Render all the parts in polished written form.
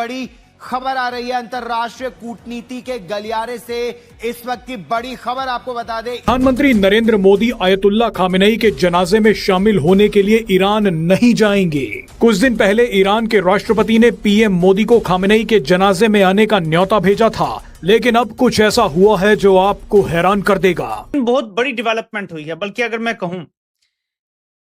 बड़ी खबर आ रही है अंतर्राष्ट्रीय कूटनीति के गलियारे से। इस वक्त की बड़ी खबर आपको बता दें, प्रधानमंत्री नरेंद्र मोदी आयतुल्ला खामेनेई के जनाजे में शामिल होने के लिए ईरान नहीं जाएंगे। कुछ दिन पहले ईरान के राष्ट्रपति ने पीएम मोदी को खामेनेई के जनाजे में आने का न्योता भेजा था, लेकिन अब कुछ ऐसा हुआ है जो आपको हैरान कर देगा। बहुत बड़ी डेवलपमेंट हुई है, बल्कि अगर मैं कहूं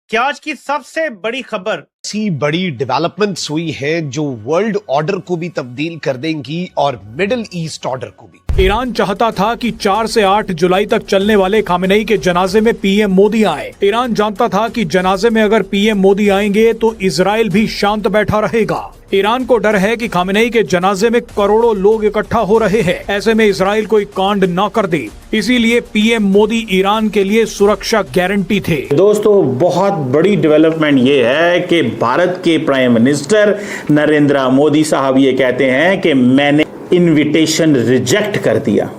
कि आज की सबसे बड़ी खबर, ऐसी बड़ी डेवलपमेंट्स हुई हैं जो वर्ल्ड ऑर्डर को भी तब्दील कर देंगी और मिडिल ईस्ट ऑर्डर को भी। ईरान चाहता था कि 4 से 8 जुलाई तक चलने वाले खामेनेई के जनाजे में पीएम मोदी आए। ईरान जानता था कि जनाजे में अगर पीएम मोदी आएंगे तो इजराइल भी शांत बैठा रहेगा। ईरान को डर है कि खामेनेई के जनाजे में करोड़ों लोग इकट्ठा हो रहे हैं, ऐसे में इजराइल कोई कांड न कर दे, इसीलिए पीएम मोदी ईरान के लिए सुरक्षा गारंटी थे। दोस्तों, बहुत बड़ी डेवलपमेंट ये है कि भारत के प्राइम मिनिस्टर नरेंद्र मोदी साहब ये कहते हैं कि मैंने इनविटेशन रिजेक्ट कर दिया।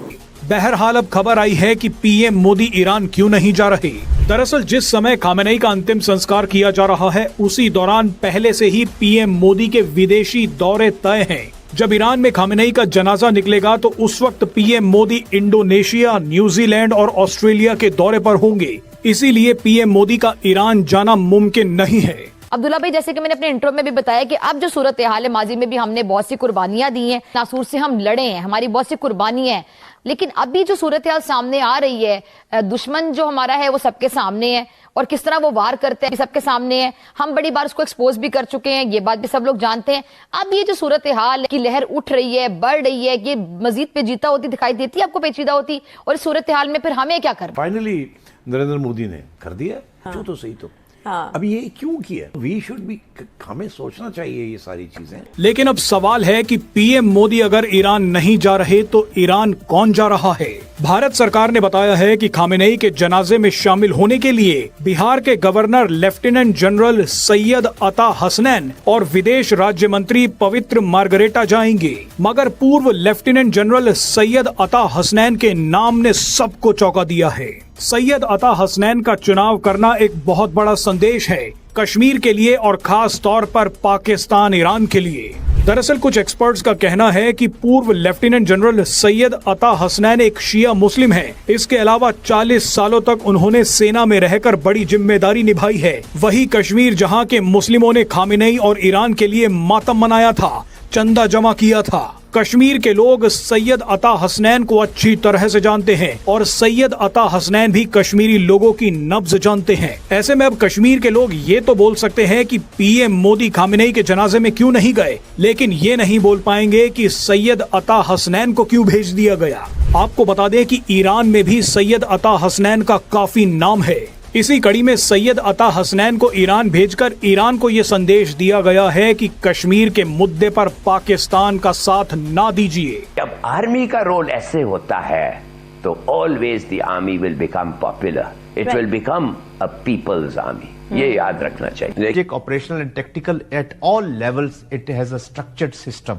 बहरहाल अब खबर आई है कि पीएम मोदी ईरान क्यों नहीं जा रहे। दरअसल जिस समय खामेनेई का अंतिम संस्कार किया जा रहा है, उसी दौरान पहले से ही पीएम मोदी के विदेशी दौरे तय हैं। जब ईरान में खामेनेई का जनाजा निकलेगा तो उस वक्त पीएम मोदी इंडोनेशिया, न्यूजीलैंड और ऑस्ट्रेलिया के दौरे पर होंगे, इसीलिए पीएम मोदी का ईरान जाना मुमकिन नहीं है। अब्दुल्ला भाई, जैसे कि मैंने अपने इंट्रो में भी बताया कि अब जो सूरत हाल है, माजी में भी हमने बहुत सी कुर्बानियां दी हैं, नासूर से हम लड़े हैं, हमारी बहुत सी कुर्बानी है, लेकिन अभी जो सूरत हाल सामने आ रही है, दुश्मन जो हमारा है वो सबके सामने है और किस तरह वो वार करते हैं सबके सामने है। हम बड़ी बार उसको एक्सपोज भी कर चुके हैं, ये बात भी सब लोग जानते हैं। अब ये जो सूरत हाल की लहर उठ रही है, बढ़ रही है, ये मजीद पेचीदा होती दिखाई देती है आपको, पेचीदा होती, और इस सूरत हाल में फिर हमें क्या करना। फाइनली नरेंद्र मोदी ने कर दिया। हाँ। तो सही तो हाँ। अब ये क्यों किया? वी शुड बी, हमें सोचना चाहिए ये सारी चीजें। लेकिन अब सवाल है कि पीएम मोदी अगर ईरान नहीं जा रहे तो ईरान कौन जा रहा है? भारत सरकार ने बताया है कि खामेनेई के जनाजे में शामिल होने के लिए बिहार के गवर्नर लेफ्टिनेंट जनरल सैयद अता हसनैन और विदेश राज्य मंत्री पवित्र मार्गरेटा जाएंगे, मगर पूर्व लेफ्टिनेंट जनरल सैयद अता हसनैन के नाम ने सबको चौंका दिया है। सैयद अता हसनैन का चुनाव करना एक बहुत बड़ा संदेश है कश्मीर के लिए और खास तौर पर पाकिस्तान ईरान के लिए। दरअसल कुछ एक्सपर्ट्स का कहना है कि पूर्व लेफ्टिनेंट जनरल सैयद अता हसनैन एक शिया मुस्लिम हैं। इसके अलावा 40 सालों तक उन्होंने सेना में रहकर बड़ी जिम्मेदारी निभाई है। वही कश्मीर जहां के मुस्लिमों ने खामेनेई और ईरान के लिए मातम मनाया था, चंदा जमा किया था। कश्मीर के लोग सैयद अता हसनैन को अच्छी तरह से जानते हैं और सैयद अता हसनैन भी कश्मीरी लोगों की नब्ज जानते हैं। ऐसे में अब कश्मीर के लोग ये तो बोल सकते हैं कि पीएम मोदी खामेनेई के जनाजे में क्यों नहीं गए, लेकिन ये नहीं बोल पाएंगे कि सैयद अता हसनैन को क्यों भेज दिया गया। आपको बता दें कि ईरान में भी सैयद अता हसनैन का काफी नाम है। इसी कड़ी में सैयद अता हसनैन को ईरान भेजकर ईरान को ये संदेश दिया गया है कि कश्मीर के मुद्दे पर पाकिस्तान का साथ ना दीजिए। जब आर्मी का रोल ऐसे होता है तो always the army will become popular, it will become a people's army, ये याद रखना चाहिए। Operational and technical at all levels it has a structured system,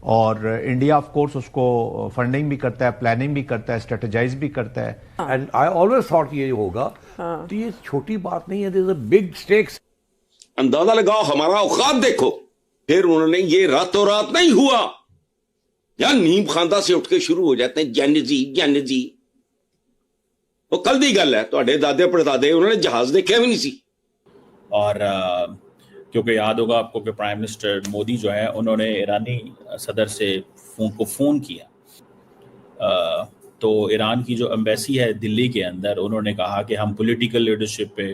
और इंडिया ऑफ कोर्स उसको फंडिंग भी करता है, प्लानिंग भी करता है, स्ट्रेटेजाइज भी करता है। एंड आई ऑलवेज थॉट ये होगा। तो ये छोटी बात नहीं है, there is a big stakes. अंदाजा लगाओ, हमारा औकात देखो। फिर उन्होंने ये रातों रात नहीं हुआ, या नीम खांदा से उठ के शुरू हो जाते हैं ज्ञान जी। वो कल दी गल है, ਤੁਹਾਡੇ दादे परदादे उन्होंने जहाज देखे भी नहीं सी। और क्योंकि याद होगा आपको कि प्राइम मिनिस्टर मोदी जो है उन्होंने ईरानी सदर से फ़ोन किया, तो ईरान की जो एम्बेसी है दिल्ली के अंदर, उन्होंने कहा कि हम पॉलिटिकल लीडरशिप पे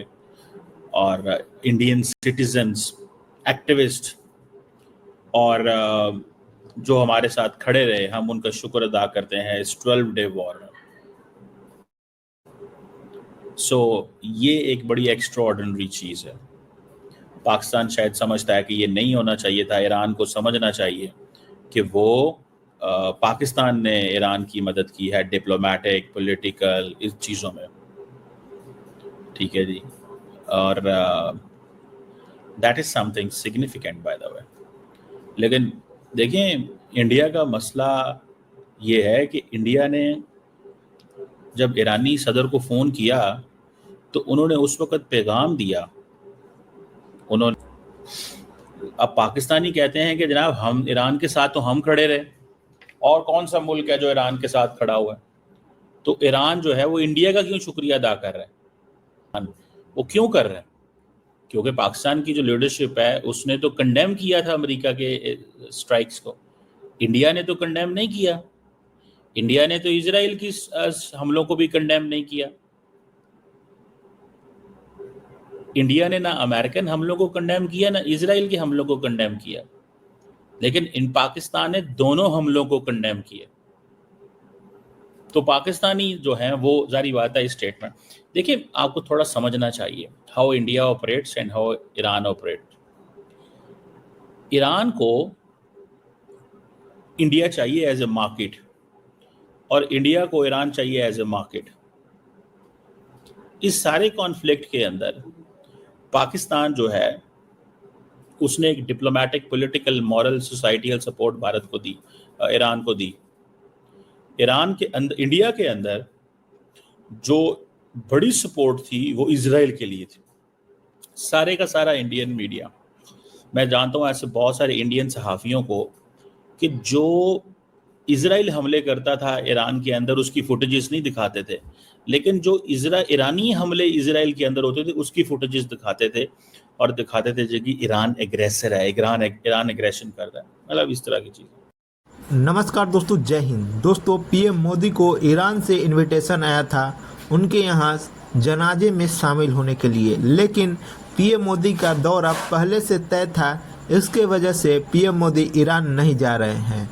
और इंडियन सिटीजन्स, एक्टिविस्ट और जो हमारे साथ खड़े रहे, हम उनका शुक्र अदा करते हैं इस 12 डे वॉर। सो ये एक बड़ी एक्स्ट्रा ऑर्डिनरी चीज़ है। पाकिस्तान शायद समझता है कि ये नहीं होना चाहिए था। ईरान को समझना चाहिए कि वो पाकिस्तान ने ईरान की मदद की है डिप्लोमेटिक, पॉलिटिकल, इस चीज़ों में, ठीक है जी, और that is something significant by the way. लेकिन देखें, इंडिया का मसला ये है कि इंडिया ने जब ईरानी सदर को फ़ोन किया तो उन्होंने उस वक़्त पैगाम दिया, उन्होंने अब पाकिस्तानी कहते हैं कि जनाब हम ईरान के साथ तो हम खड़े रहे, और कौन सा मुल्क है जो ईरान के साथ खड़ा हुआ है? तो ईरान जो है वो इंडिया का क्यों शुक्रिया अदा कर रहा है? वो क्यों कर रहा है? क्योंकि पाकिस्तान की जो लीडरशिप है उसने तो कंडेम किया था अमेरिका के स्ट्राइक्स को, इंडिया ने तो कंडेम नहीं किया। इंडिया ने तो इजराइल की हमलों को भी कंडेम नहीं किया। इंडिया ने ना अमेरिकन हमलों को कंडेम किया, ना इजराइल के हमलों को कंडेम किया, लेकिन इन पाकिस्तान ने दोनों हमलों को कंडेम किया। तो पाकिस्तानी जो है वो जारी बात है स्टेटमेंट। देखिए, आपको थोड़ा समझना चाहिए how India operates and how Iran operate. Iran को इंडिया चाहिए एज ए मार्केट और इंडिया को ईरान चाहिए एज ए मार्केट। इस सारे कॉन्फ्लिक्ट के अंदर पाकिस्तान जो है उसने एक diplomatic, political, moral, societal support Bharat को दी, ईरान को दी। ईरान के अंदर, इंडिया के अंदर जो बड़ी सपोर्ट थी वो इजराइल के लिए थी। सारे का सारा इंडियन मीडिया, मैं जानता हूँ ऐसे बहुत सारे इंडियन सहाफ़ियों को कि जो इजराइल हमले करता था ईरान के अंदर उसकी फुटेजेस नहीं दिखाते थे, लेकिन जो ईरानी हमले इजराइल के अंदर होते थे उसकी फुटेजेस दिखाते थे और दिखाते थे जो कि ईरान एग्रेसर है, ईरान एग्रेशन कर रहा है, मतलब इस तरह की चीज़। नमस्कार दोस्तों, जय हिंद। दोस्तों, पीएम मोदी को ईरान से इनविटेशन आया था उनके यहाँ जनाजे में शामिल होने के लिए, लेकिन पीएम मोदी का दौरा पहले से तय था। इसके वजह से पीएम मोदी ईरान नहीं जा रहे हैं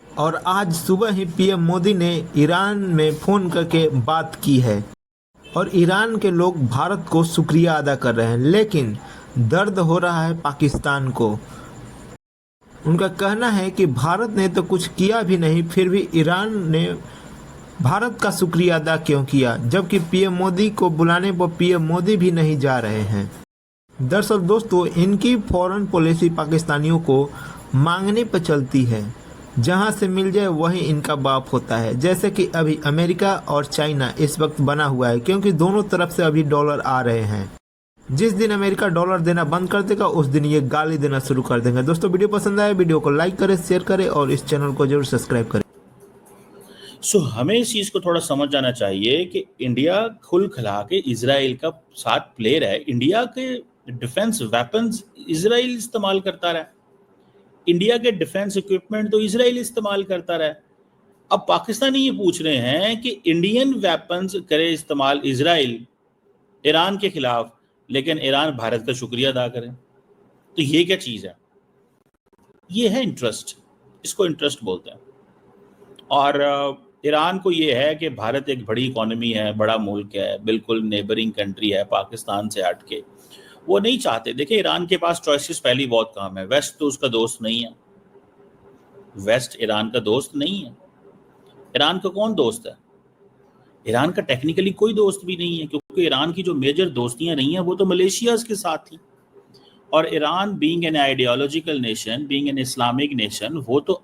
और आज सुबह ही पीएम मोदी ने ईरान में फ़ोन करके बात की है और ईरान के लोग भारत को शुक्रिया अदा कर रहे हैं, लेकिन दर्द हो रहा है पाकिस्तान को। उनका कहना है कि भारत ने तो कुछ किया भी नहीं, फिर भी ईरान ने भारत का शुक्रिया अदा क्यों किया, जबकि पीएम मोदी को बुलाने पर पीएम मोदी भी नहीं जा रहे हैं। दरअसल दोस्तों, इनकी फॉरेन पॉलिसी पाकिस्तानियों को मांगने पर चलती है, जहां से मिल जाए वही इनका बाप होता है। जैसे कि अभी अमेरिका और चाइना इस वक्त बना हुआ है, क्योंकि दोनों तरफ से अभी डॉलर आ रहे हैं। जिस दिन अमेरिका डॉलर देना बंद कर देगा उस दिन ये गाली देना शुरू कर देंगे। दोस्तों, वीडियो पसंद आए वीडियो को लाइक करें, शेयर करें और इस चैनल को जरूर सब्सक्राइब करें। हमें इस चीज़ को थोड़ा समझ जाना चाहिए कि इंडिया खुल खिला के इजराइल का साथ प्लेयर है। इंडिया के डिफेंस वेपन्स इजराइल इस्तेमाल करता रहा, इंडिया के डिफेंस इक्विपमेंट तो इजराइल इस्तेमाल करता रहा। अब पाकिस्तानी ये पूछ रहे हैं कि इंडियन वेपन्स करे इस्तेमाल इजराइल ईरान के खिलाफ, लेकिन ईरान भारत का शुक्रिया अदा करे। तो ये क्या चीज़ है? ये है इंटरेस्ट, इसको इंटरेस्ट बोलते हैं। और ईरान को ये है कि भारत एक बड़ी इकोनॉमी है, बड़ा मुल्क है, बिल्कुल नेबरिंग कंट्री है पाकिस्तान से हट के। वो नहीं चाहते। देखिए, ईरान के पास चॉइसेस पहली बहुत कम है। वेस्ट तो उसका दोस्त नहीं है, वेस्ट ईरान का दोस्त नहीं है। ईरान का कौन दोस्त है? ईरान का टेक्निकली कोई दोस्त भी नहीं है, क्योंकि ईरान की जो मेजर दोस्तियां रही हैं वो तो मलेशिया के साथ थी। और Iran being an ideological nation, being an Islamic nation, वो तो